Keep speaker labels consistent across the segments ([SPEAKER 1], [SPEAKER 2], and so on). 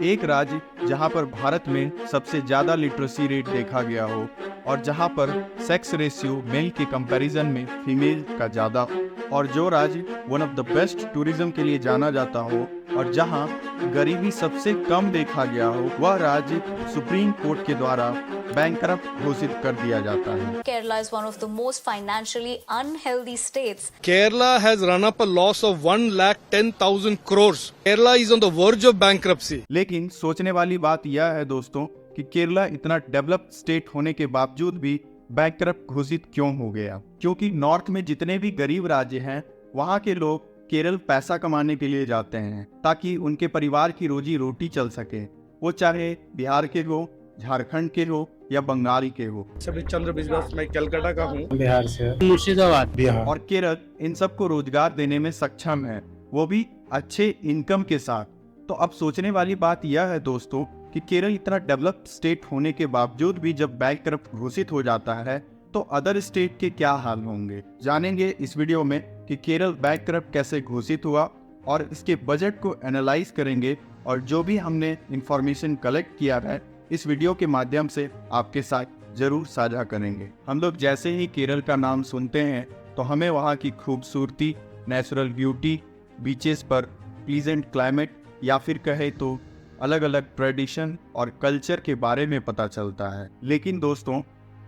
[SPEAKER 1] एक राज्य जहां पर भारत में सबसे ज्यादा लिटरेसी रेट देखा गया हो और जहां पर सेक्स रेशियो मेल के कंपैरिजन में फीमेल का ज्यादा हो, और जो राज्य one of the best tourism के लिए जाना जाता हो और जहां गरीबी सबसे कम देखा गया हो, वह राज्य सुप्रीम कोर्ट के द्वारा बैंकरप्ट घोषित कर दिया जाता है।
[SPEAKER 2] Kerala is one of the most financially unhealthy states.
[SPEAKER 3] Kerala has run up a loss of 1,10,000 crores. Kerala is on the verge of bankruptcy.
[SPEAKER 1] लेकिन सोचने वाली बात यह है दोस्तों कि केरला इतना डेवलप्ड स्टेट होने के बावजूद भी बैंकरप्ट घोषित क्यों हो गया? क्योंकि नॉर्थ में जितने भी गरीब राज्य हैं, वहाँ के लोग केरल पैसा कमाने के लिए जाते हैं ताकि उनके परिवार की रोजी रोटी चल सके, वो चाहे बिहार के हो, झारखंड के हो या बंगाल के हो।
[SPEAKER 3] सभी चंद्र बिजनेस, मैं कलकत्ता का हूँ।
[SPEAKER 4] बिहार से, मुर्शिदाबाद, बिहार।
[SPEAKER 1] और केरल इन सबको रोजगार देने में सक्षम है, वो भी अच्छे इनकम के साथ। तो अब सोचने वाली बात यह है दोस्तों कि केरल इतना डेवलप्ड स्टेट होने के बावजूद भी जब बैंकरप्ट घोषित हो जाता है तो अदर स्टेट के क्या हाल होंगे, जानेंगे इस वीडियो में कि केरल बैंकरप्ट कैसे घोषित हुआ और इसके बजट को एनालाइज करेंगे और जो भी हमने इंफॉर्मेशन कलेक्ट किया है इस वीडियो के माध्यम से आपके साथ जरूर साझा करेंगे। हम लोग जैसे ही केरल का नाम सुनते हैं तो हमें वहाँ की खूबसूरती, नेचुरल ब्यूटी, बीचेस पर प्लीजेंट क्लाइमेट या फिर कहे तो अलग अलग ट्रेडिशन और कल्चर के बारे में पता चलता है। लेकिन दोस्तों,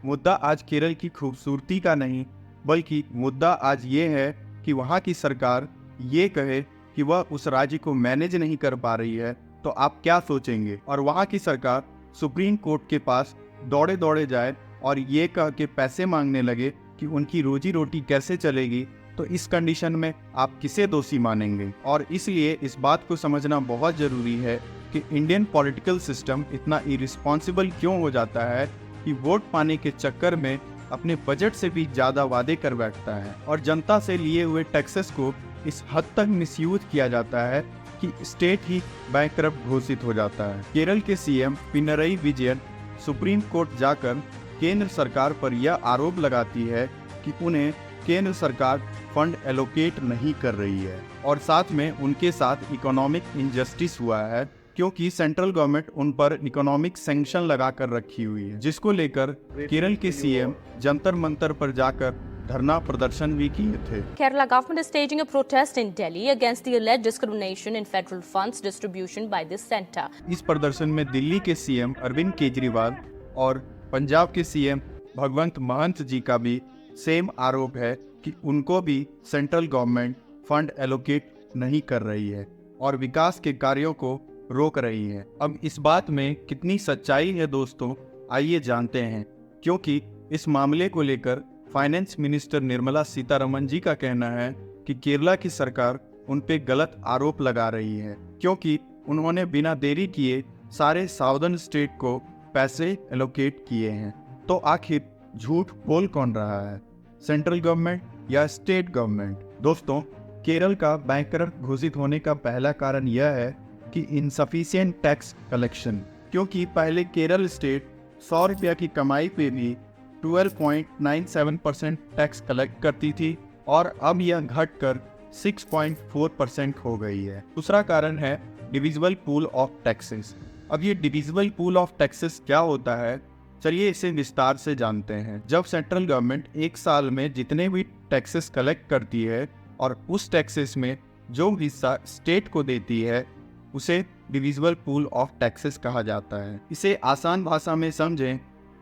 [SPEAKER 1] मुद्दा आज केरल की खूबसूरती का नहीं, बल्कि मुद्दा आज ये है कि वहाँ की सरकार ये कहे कि वह उस राज्य को मैनेज नहीं कर पा रही है, तो आप क्या सोचेंगे? और वहाँ की सरकार सुप्रीम कोर्ट के पास दौड़े दौड़े जाए और ये कह के पैसे मांगने लगे कि उनकी रोजी रोटी कैसे चलेगी, तो इस कंडीशन में आप किसे दोषी मानेंगे? और इसलिए इस बात को समझना बहुत ज़रूरी है कि इंडियन पॉलिटिकल सिस्टम इतना इरिस्पॉन्सिबल क्यों हो जाता है कि वोट पाने के चक्कर में अपने बजट से भी ज़्यादा वादे कर बैठता है और जनता से लिए हुए टैक्सेस को इस हद तक मिसयूज किया जाता है कि स्टेट ही बैंकरप्ट घोषित हो जाता है। केरल के CM Pinarayi Vijayan supreme court जाकर केंद्र सरकार पर यह आरोप लगाती है कि उन्हें केंद्र सरकार फंड एलोकेट नहीं कर रही है और साथ में उनके साथ इकोनॉमिक इनजस्टिस हुआ है क्योंकि सेंट्रल गवर्नमेंट उन पर इकोनॉमिक सैंक्शन लगा कर रखी हुई है, जिसको लेकर केरल के सीएम जंतर मंतर पर जाकर धरना प्रदर्शन भी किए थे।
[SPEAKER 5] Kerala government is staging a protest in Delhi against the alleged discrimination in federal funds distribution by this center.
[SPEAKER 1] इस प्रदर्शन में दिल्ली के सीएम अरविंद केजरीवाल और पंजाब के सीएम भगवंत मान जी का भी सेम आरोप है कि उनको भी सेंट्रल गवर्नमेंट फंड एलोकेट नहीं कर रही है और विकास के कार्यों को रोक रही है। अब इस बात में कितनी सच्चाई है दोस्तों, आइए जानते हैं, क्योंकि इस मामले को लेकर फाइनेंस मिनिस्टर निर्मला सीतारमण जी का कहना है कि केरला की सरकार उन पे गलत आरोप लगा रही है क्योंकि उन्होंने बिना देरी किए सारे साउदर्न स्टेट को पैसे एलोकेट किए हैं। तो आखिर झूठ बोल कौन रहा है, सेंट्रल गवर्नमेंट या स्टेट गवर्नमेंट? दोस्तों, केरल का बैंकरप्ट घोषित होने का पहला कारण यह है कि इनसफिशिएंट टैक्स कलेक्शन, क्योंकि पहले केरल स्टेट 100 रुपया की कमाई पे भी 12.97% टैक्स कलेक्ट करती थी और अब यह घटकर 6.4% हो गई है। दूसरा कारण है डिविजिबल पूल ऑफ टैक्सेस। अब ये डिविजिबल पूल ऑफ टैक्सेस क्या होता है, चलिए इसे विस्तार से जानते हैं। जब सेंट्रल गवर्नमेंट एक साल में जितने भी टैक्सेस कलेक्ट करती है और उस टैक्सेस में जो हिस्सा स्टेट को देती है उसे डिविजिबल पूल ऑफ टैक्सेस कहा जाता है। इसे आसान भाषा में समझें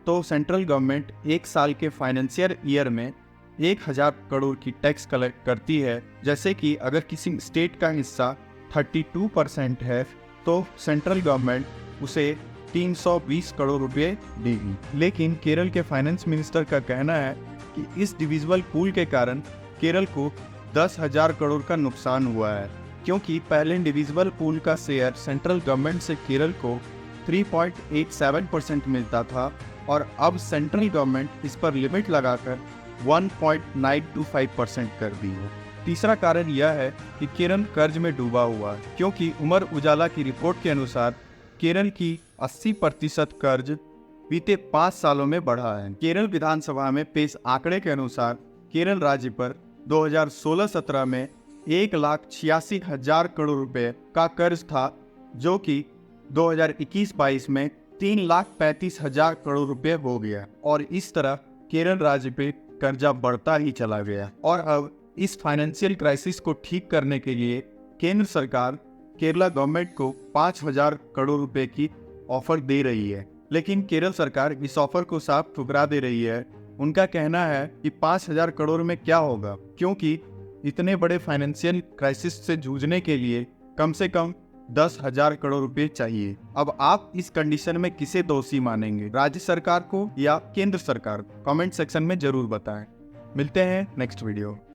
[SPEAKER 1] तो सेंट्रल गवर्नमेंट एक साल के फाइनेंशियल ईयर में 1000 करोड़ की टैक्स कलेक्ट करती है। जैसे कि अगर किसी स्टेट का हिस्सा 32% है तो सेंट्रल गवर्नमेंट उसे 320 करोड़ रुपए देगी। लेकिन केरल के फाइनेंस मिनिस्टर का कहना है कि इस डिविजिबल पूल के कारण केरल को 10,000 करोड़ का नुकसान हुआ है, क्योंकि पहले डिविजिबल पूल का शेयर सेंट्रल गवर्नमेंट से केरल को 3.87% मिलता था और अब सेंट्रल गवर्नमेंट इस पर लिमिट लगाकर 1.925% कर दी है। तीसरा कारण यह है कि केरल कर्ज में डूबा हुआ है, क्योंकि उमर उजाला की रिपोर्ट के अनुसार केरल की 80% कर्ज बीते 5 सालों में बढ़ा है। केरल विधानसभा में पेश आंकड़े के अनुसार केरल राज्य पर 2016-17 में 1,86,000 करोड़ रुपए का कर्ज था, जो कि 2021-22 में 3,35,000 करोड़ रुपए हो गया और इस तरह केरल राज्य पे कर्जा बढ़ता ही चला गया। और अब इस फाइनेंशियल क्राइसिस को ठीक करने के लिए केंद्र सरकार केरला गवर्नमेंट को 5,000 करोड़ रुपए की ऑफर दे रही है, लेकिन केरल सरकार इस ऑफर को साफ ठुकरा दे रही है। उनका कहना है कि 5,000 करोड़ में क्या होगा, क्योंकि इतने बड़े फाइनेंशियल क्राइसिस से जूझने के लिए कम से कम 10,000 करोड़ रुपए चाहिए। अब आप इस कंडीशन में किसे दोषी मानेंगे, राज्य सरकार को या केंद्र सरकार? कमेंट सेक्शन में जरूर बताएं। मिलते हैं नेक्स्ट वीडियो।